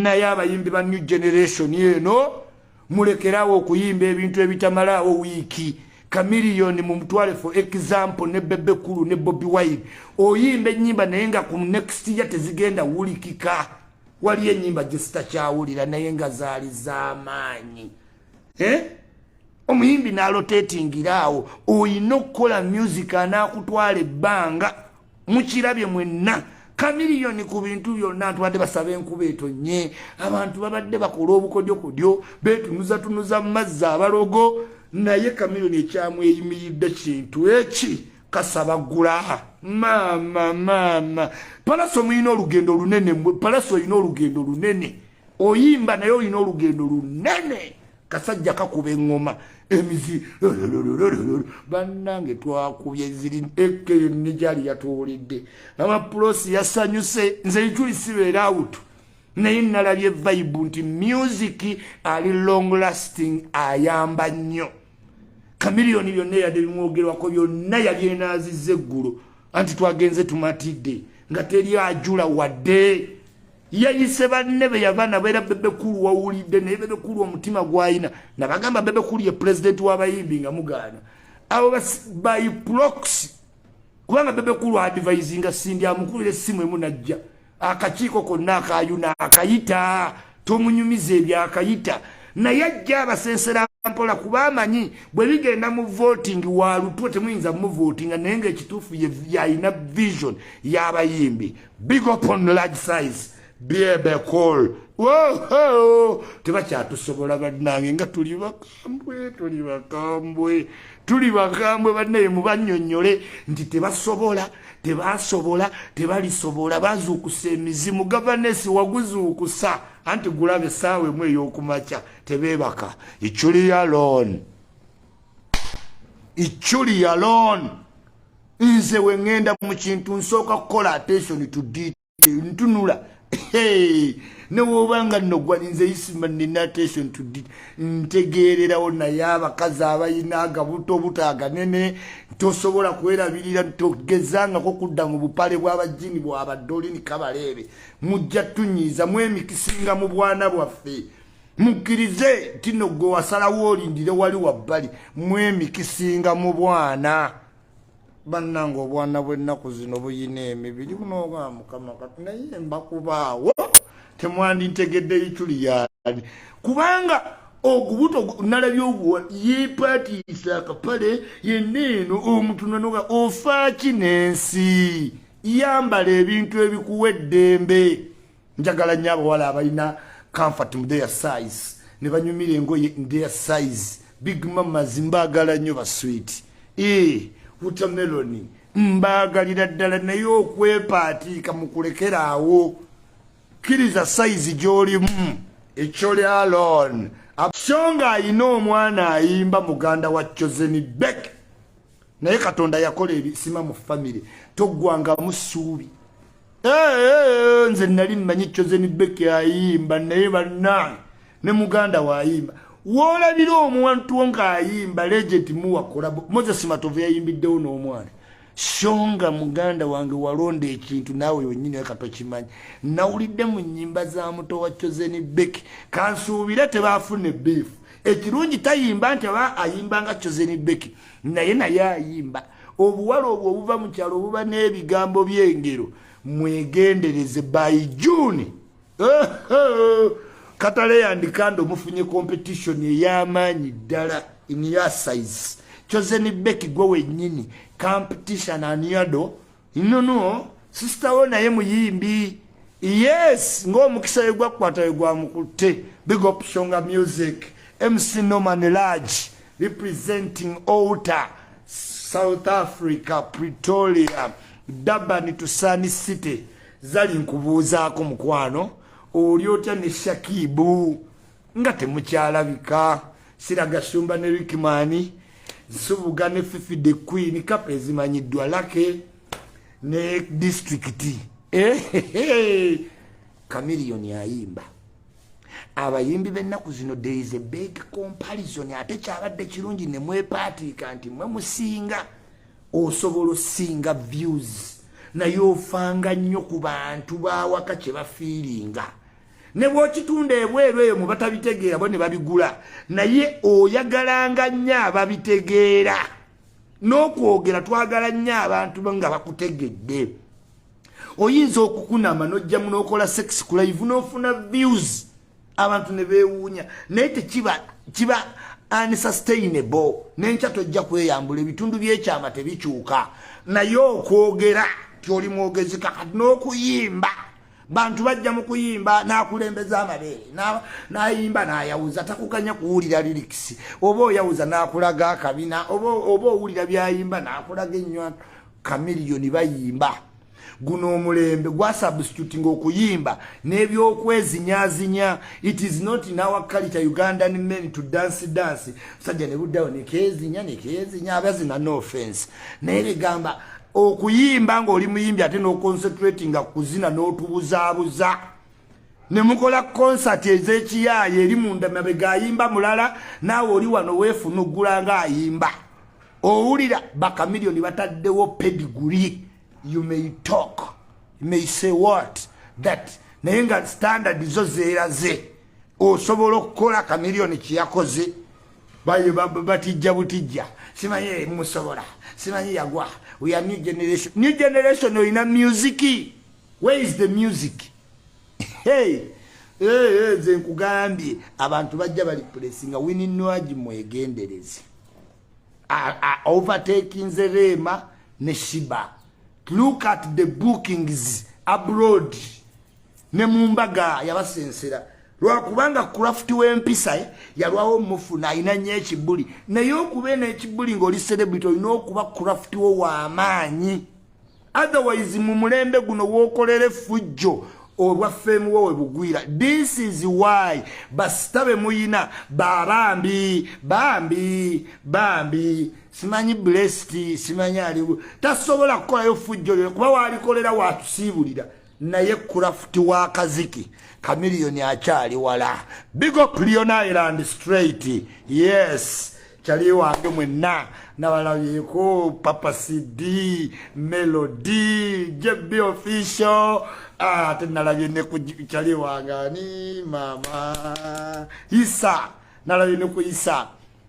naye abayimbi ba new generation eno mulekerawo okuyimba ebintu ebitamalawo wiiki. Chameleon mu mutwale for example ne Bebe Kulu ne Bobby Wine oyimba ennyimba naye nga ku next year tezigenda wulikika. Wali ennyimba gye sitakyawulira naye nga zaali z'amaanyi. Omuyimbi n'alotatingiraawo oyina okukola music anaakutwala ebbanga mukirabye mwenna. Chameleon ku bintu byonna ntwadde basaba enkuba etonnye. Abantu babadde bakola obukodyokodyo beetunuza mu mazzi abalogo naye Chameleon ekyamweyimiridde kintu eki kasabagula. Mama Palaso muyina olugendo lunene. Palaso oyina olugendo lunene. Oyimba naye oyina olugendo lunene. Kasajja kakuba engoma emizi bannange twakubye ziri ekeni gyali yatuwulidde. Amapulosi yasanyuse nze ijulisibeera out naye nalabye vibe nti music ali long lasting ayamba nnyo. Chameleon byonna yadde bimwogerwako byonna yabyenaazizza eggulu anti twagenze tumatidde nga teri ajula wadde. Yayise banne be yavana bera Bebe Kulu wawulidde naye Bebe Kulu omutima gwayina nabagamba Bebe Kulu ye president w'abayimbi nga mugaana abo by proxy kubanga Bebe Kulu advisinga Sindi amukulira essimu emu najja akakiiko konna akayuna akayita tomunyumiza ebyakayita naye ajja abasensera mpola kuba amanyi bwe bigenda mu voting walutwe temuyinza mu voting naye ng'ekituufu yayina vision y'abayimbi. Big up on large size. Bebe Kulu. Whoa, tebakyatusobola bannange nga tuli bakambwe banne mubanyonyole nti tebasobola tebalisobola bazuukusa emizimu. Gavannesi waguzuukusa anti gulabe saawe mwe ey'okumakya tebeebaka. Ichuli alone nze we ngenda mu kintu nsooka kukola attention to detail ntunula. Ne wobanga nogwa nze isima nina attention to detail ntegeererawo naye abakazi abayina agabuto butaaga nene tosobola kwerabirira togezangako kudda mu bupale bw'abajini bw'abadolini kabaleebe mujja tunyiiza mwemikisinga mu bwana bwaffe mukkirize tino gwe wasalawo olindire wali wabbali mwemikisinga mu bwana. Bannange obwana bw'ennaku zino buyina emibiri bunoga Mukama kati naye mbakubaawo temwandintegedde Ichuli yaani kubanga ogubuto nalabye ogwo yeepatiisa akapale yenneeno omuntu nonoga ofaaki n'ensi yambala ebintu ebikuwa eddembe. Njagala nnyo abawala abalina comfort mu their size ne banyumira engoye their size. Big mamas mbaagala nnyo basweet. Watermelon mbagalira ddala naye okwepaatiika mu kulekeraawo kkiriza size gy'olimu Ichuli alone. Shonga ayina omwana ayimba muganda wa Chosen Beck naye Katonda yakola ebisima mu family toggwanga mu ssuubi. Nze nali mmanyi Chosen Beck ayimba naye bannange ne muganda waayimba. Wolabira omuntu ng'ayimba legend muwakola Moses Matovu yayimbiddewo n'omwana. Shonga muganda wange walonda ekintu naawe yonnyini katokimanyi. Nawulidde mu nnyimba za muto wa Chosen Beck kansuubire tebaafune beef. Ekirungi tayimba nti aba ayimba nga Chosen Beck naye ayimba. Obuwala obwo obuva mu kyalo obuba n'ebigambo by'engero mwegendereze by June. Katale yandikando mufunye competition ey'amaanyi ddala in your size. Chosen Beck gwe wennyini competition aniado no sister wo naye muyimbi. Yes ng'omukisa yegwakwata yegwamukutte. Big up Shonga Music. MC Norman Large representing Outer South Africa, Pretoria, Durban to Sunny City. Zali nkubuuzaako mukwano oli otya ne Shakibu nga temukyalabika. Siraga Shumba ne Rickman Nsubuga ne Fifi the Queen kapa ezimanyiddwa Lake ne district. Chameleon ayimba. Abayimbi b'ennaku zino there is a big comparison ate kyabadde kirungi ne mwepaatika nti mwe musinga osobola osinga views naye ofanga nnyo ku bantu bawaka kye bafiiringa ne bw'okitunda ebweru eyo mu batabitegeera bo ne babigula naye oyagalanga nnyo ababitegeera n'okwogera twagala nnyo abantu nga bakutegedde oyinza okukunama n'ojjamu n'okola sex ku live n'ofuna views abantu ne beewuunya naye kiba unsustainable n'enkya tojja kweyambula ebitundu by'ekyama tebikyuka naye okwogera tyoli mwogezi kakati n'okuyimba bantu bajja mu kuyimba n'akulembeza amabeere n'ayimba n'ayawuza takukanya kuwulira lyrics oba oyawuza n'akulaga akabina oba owulira byayimba n'akulaga ennywa Chameleon bayimba guno omulembe gwa substituting okuyimba n'ebyokwezinyazinya. It is not in our culture Ugandan men to dance sajja ne buddawo nekezinya abazina no offense naye begamba okuyimba ng'oli muyimbi ate n'oconcentrating kuzina n'otubuzaabuza ne mukola concert ez'ekiyaaye eri munda mabega ayimba mulala naawe oli wano weefuna oggula ng'ayimba owulira ba Chameleon bataddewo pedigree. You may talk, you may say what, that naye nga standard zo zeeraze osobola okukola Chameleon kiyakoze batijja butijja simanyi musobola simanyi yagwa. We are new generation oyina music. Where is the music? Hey nze nkugambye abantu bajja bali pressinga wininwaji mwegendereze overtaking Zerema ne Shiba. Look at the bookings abroad. Ne mumbaga yabasensera. Lwakubanga craft w'empisa yalwawo mufuna ayina nnyo ekibuli. Naye okubeera ekibuli ng'oli celebrity olina okuba craft wo w'amaanyi. Otherwise mu mulembe guno w'okolera effujjo olwa fame wowe bugwira. This is why basitabe muyina bambi simanyi blessed simanyi aliwo tasobola kukolayo fujjo kuba walikolera watusiibulira naye craft wa kaziki Chameleon akyali wala. Big up Leon Island straight. Yes chali wange mwenna nabalabyeko Papa CD Melody JB official tenalabye ne ku chali wangani mama Isa nalabye ne ku Isa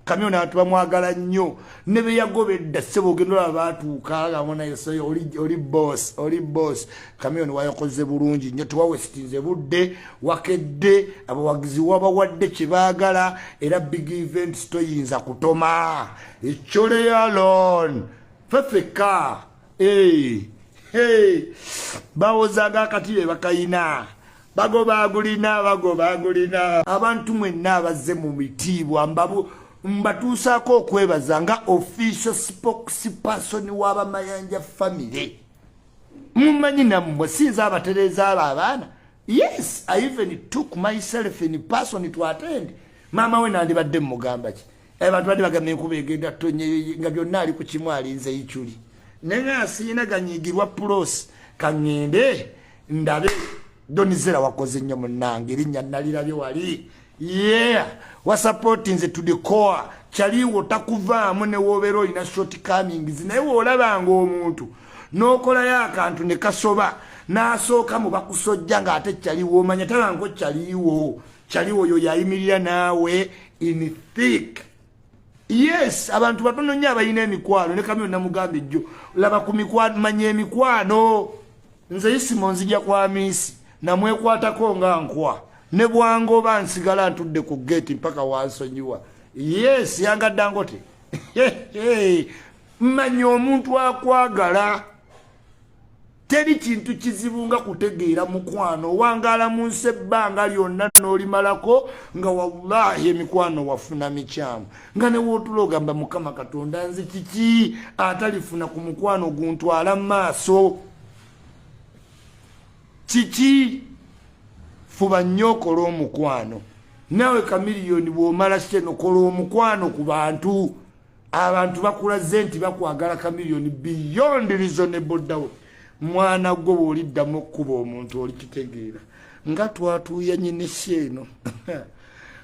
Chameleon atu bamwagala nnyo ne be yagobedda sebo gendola batuuka gamona yeso oli boss Chameleon wayakoze bulungi nnyo tuwawestinze budde wakedde abawagizi wabawadde kibagala era big events toyinza kutoma echole alone fefeka bawozaga akatire bakayina bagoba agulina abantu mwenna abazze mu mitiibwa mbatuusaako okwebaza nga official spokesperson w'abamayanja family. Mumanyi nammwe sinza abatereza abo abaana. Yes, I even took myself in person to attend. Mama we nandibadde mugamba ki abantu badde bagambye enkuba egenda tonye nga byonna ali ku kimu alinze ichuli naye asiina ganyigirwa plus kangende ndabe donizera wakoze nnyo munnange erinnya nalirabye wali wa supporting to the core chaliwo takuvaamu ne wobeera olina short comings naye woolabanga omuntu n'okola y'akantu ne kasoba n'asooka mu bakusojja ng'ate chaliwo omanya tabango chaliwo yo yayimirira naawe in thick. Yes, abantu batono nnyo abalina emikwano ne Chameleon namugamba ejjo laba ku mikwano manya emikwano nze isimo nzija kwa misi namwekwatako nga nkwa ne bwango bansigala ntudde ku gate mpaka wansonyiwa. Yes, yanga Dangote manya omuntu akwagala teri kintu kizibu nga kutegeera mukwano wangala mu nsi ebbanga lyonna n'olimalako nga wallahi emikwano wafuna mikyamu nga ne wootula ogamba Mukama Katonda nze kiki atalifuna ku mukwano guntwala mu maaso kiki fuba nnyo okola omukwano nawe Chameleon bw'omala kino kola omukwano ku bantu abantu bakulaze nti bakwagala Chameleon beyond reasonable doubt. Mwana gwo bw'oliddamu okkuba omuntu olikitegeera nga twatuuya nyine eno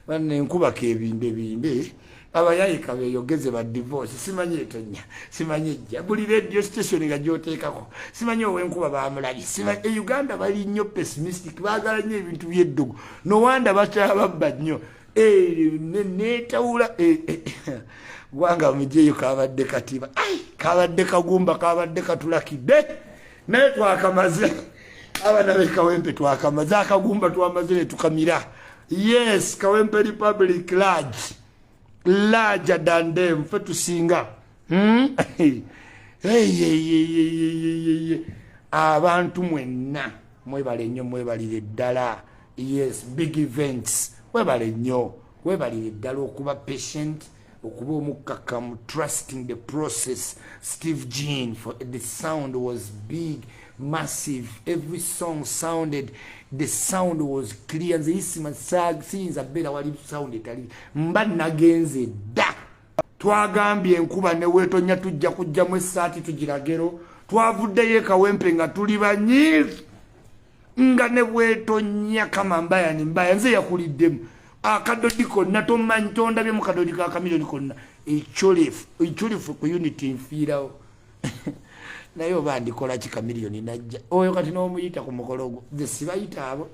banne enkuba kebinde abayayika beyogeze ba divorce simanyi etonya simanyi ejja buli radio station nga gyoteekako simanyi owenkuba bamulali simanyi Uganda bali nnyo pessimistic baagala nnyo ebintu by'eddogo no wanda bakyababba nnyo netawula Ggwanga Mujje kabadde katiba kabadde kagumba kabadde katulakidde naye twakamaze abana be Kawempe twakamaze akagumba twamaze ne tukamira yes Kawempe Republic larger than them fe tusinga abantu mwenna mwebale nnyo mwebalire ddala yes big events mwebale nnyo mwebalire ddala okuba patient okuba omukkakkamu trusting the process. Steve Jean, for the sound was big, massive, every song sounded, the sound was clear. Nze isima siyinza beera wali sound etali mba nagenze dda twagambye enkuba ne weetonya tujja kujjamu essaati tugiragero twavuddeyo Kawempe nga tuli banyiivu nga ne bwetonya kama mbaya ni mbaya nze yakuliddemu akadodi konna tomanyi tondabye mu kadodi ka Chameleon konna ekyolifu ku unity nfiirawo naye oba ndikola ki Chameleon najja oyo kati n'omuyita ku mukolo gwo nze sibayita abo